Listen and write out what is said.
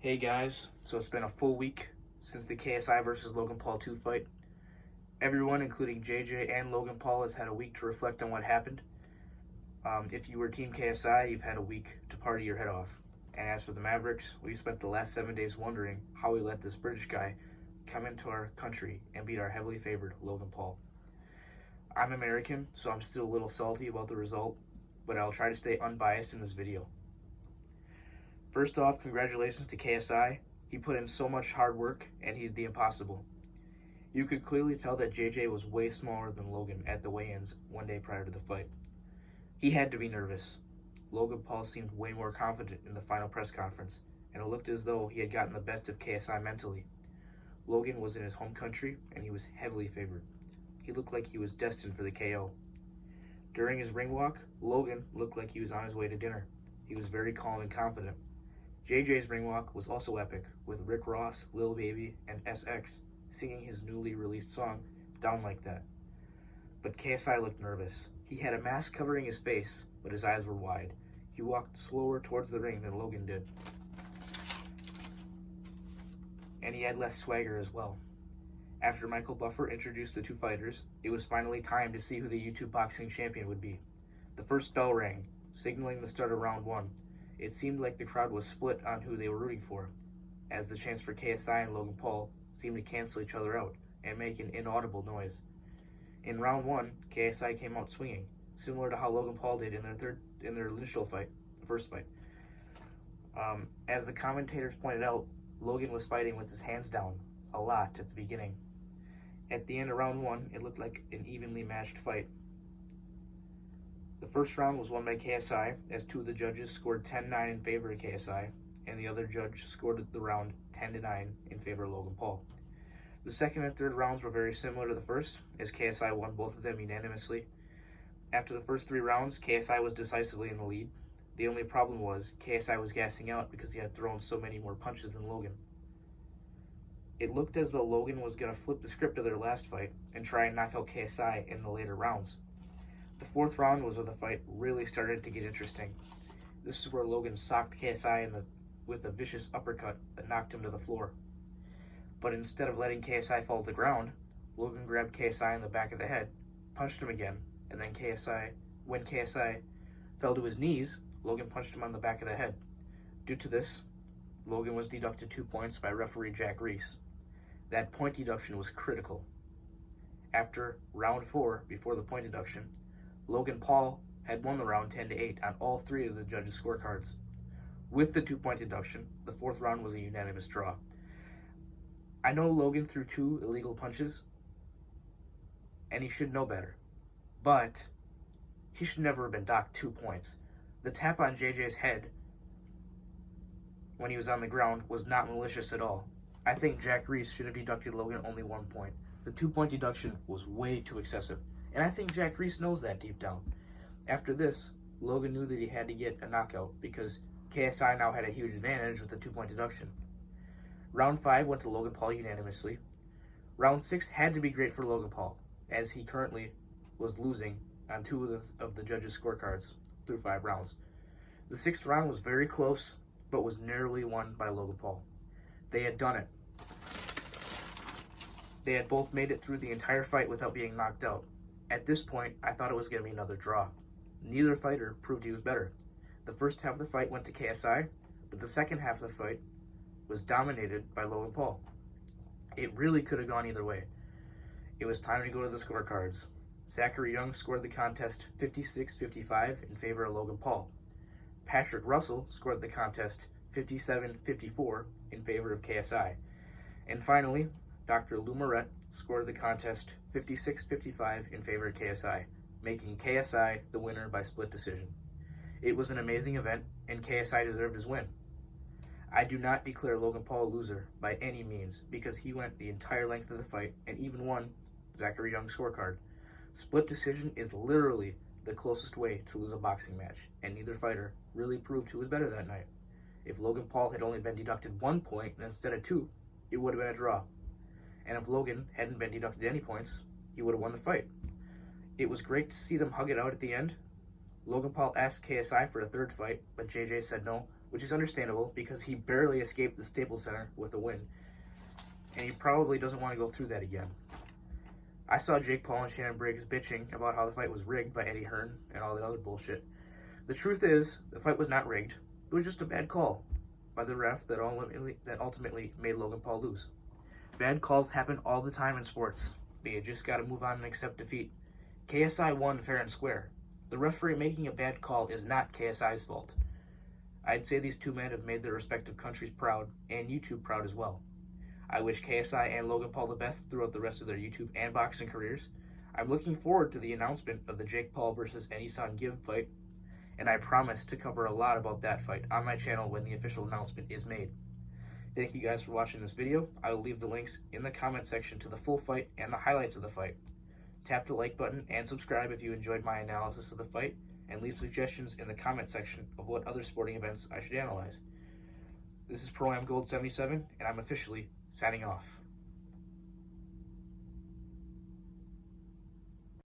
Hey guys, so it's been a full week since the KSI versus Logan Paul 2 fight. Everyone, including JJ and Logan Paul, has had a week to reflect on what happened. If you were Team KSI, you've had a week to party your head off. And as for the Mavericks, we spent the last 7 days wondering how we let this British guy come into our country and beat our heavily favored Logan Paul. I'm American, so I'm still a little salty about the result, but I'll try to stay unbiased in this video. First off, congratulations to KSI. He put in so much hard work and he did the impossible. You could clearly tell that JJ was way smaller than Logan at the weigh-ins one day prior to the fight. He had to be nervous. Logan Paul seemed way more confident in the final press conference, and it looked as though he had gotten the best of KSI mentally. Logan was in his home country and he was heavily favored. He looked like he was destined for the KO. During his ring walk, Logan looked like he was on his way to dinner. He was very calm and confident. JJ's ring walk was also epic, with Rick Ross, Lil Baby, and SX singing his newly released song, Down Like That. But KSI looked nervous. He had a mask covering his face, but his eyes were wide. He walked slower towards the ring than Logan did. And he had less swagger as well. After Michael Buffer introduced the two fighters, it was finally time to see who the YouTube boxing champion would be. The first bell rang, signaling the start of round one. It seemed like the crowd was split on who they were rooting for, as the chants for KSI and Logan Paul seemed to cancel each other out and make an inaudible noise. In round one, KSI came out swinging, similar to how Logan Paul did in their initial fight, the first fight. As the commentators pointed out, Logan was fighting with his hands down a lot at the beginning. At the end of round one, it looked like an evenly matched fight. The first round was won by KSI, as two of the judges scored 10-9 in favor of KSI, and the other judge scored the round 10-9 in favor of Logan Paul. The second and third rounds were very similar to the first, as KSI won both of them unanimously. After the first three rounds, KSI was decisively in the lead. The only problem was KSI was gassing out because he had thrown so many more punches than Logan. It looked as though Logan was going to flip the script of their last fight and try and knock out KSI in the later rounds. The fourth round was where the fight really started to get interesting. This is where Logan socked KSI with a vicious uppercut that knocked him to the floor. But instead of letting KSI fall to the ground, Logan grabbed KSI in the back of the head, punched him again, and then when KSI fell to his knees, Logan punched him on the back of the head. Due to this, Logan was deducted 2 points by referee Jack Reese. That point deduction was critical. After round 4, before the point deduction, Logan Paul had won the round 10-8 on all three of the judges' scorecards. With the 2-point deduction, the fourth round was a unanimous draw. I know Logan threw 2 illegal punches, and he should know better, but he should never have been docked 2 points. The tap on JJ's head when he was on the ground was not malicious at all. I think Jack Reese should have deducted Logan only 1 point. The 2-point deduction was way too excessive. And I think Jack Reese knows that deep down. After this, Logan knew that he had to get a knockout because KSI now had a huge advantage with the 2-point deduction. Round 5 went to Logan Paul unanimously. Round 6 had to be great for Logan Paul, as he currently was losing on 2 of the judges' scorecards through 5 rounds. The 6th round was very close, but was narrowly won by Logan Paul. They had done it. They had both made it through the entire fight without being knocked out. At this point, I thought it was going to be another draw. Neither fighter proved he was better. The first half of the fight went to KSI, but the second half of the fight was dominated by Logan Paul. It really could have gone either way. It was time to go to the scorecards. Zachary Young scored the contest 56-55 in favor of Logan Paul. Patrick Russell scored the contest 57-54 in favor of KSI. And finally, Dr. Lou Moret scored the contest 56-55 in favor of KSI, making KSI the winner by split decision. It was an amazing event, and KSI deserved his win. I do not declare Logan Paul a loser by any means, because he went the entire length of the fight and even won Zachary Young's scorecard. Split decision is literally the closest way to lose a boxing match, and neither fighter really proved who was better that night. If Logan Paul had only been deducted 1 point instead of 2, it would have been a draw. And if Logan hadn't been deducted any points, he would have won the fight. It was great to see them hug it out at the end. Logan Paul asked KSI for a third fight, but JJ said no. which is understandable because he barely escaped the Staples Center with a win, and he probably doesn't want to go through that again. I saw Jake Paul and Shannon Briggs bitching about how the fight was rigged by Eddie Hearn and all that other bullshit. The truth is, the fight was not rigged. It was just a bad call by the ref that ultimately made Logan Paul lose. Bad calls happen all the time in sports, but you just gotta move on and accept defeat. KSI won fair and square. The referee making a bad call is not KSI's fault. I'd say these two men have made their respective countries proud, and YouTube proud as well. I wish KSI and Logan Paul the best throughout the rest of their YouTube and boxing careers. I'm looking forward to the announcement of the Jake Paul versus Eddie Gibb fight, and I promise to cover a lot about that fight on my channel when the official announcement is made. Thank you guys for watching this video. I will leave the links in the comment section to the full fight and the highlights of the fight. Tap the like button and subscribe if you enjoyed my analysis of the fight, and leave suggestions in the comment section of what other sporting events I should analyze. This is Pro Am Gold 77, and I'm officially signing off.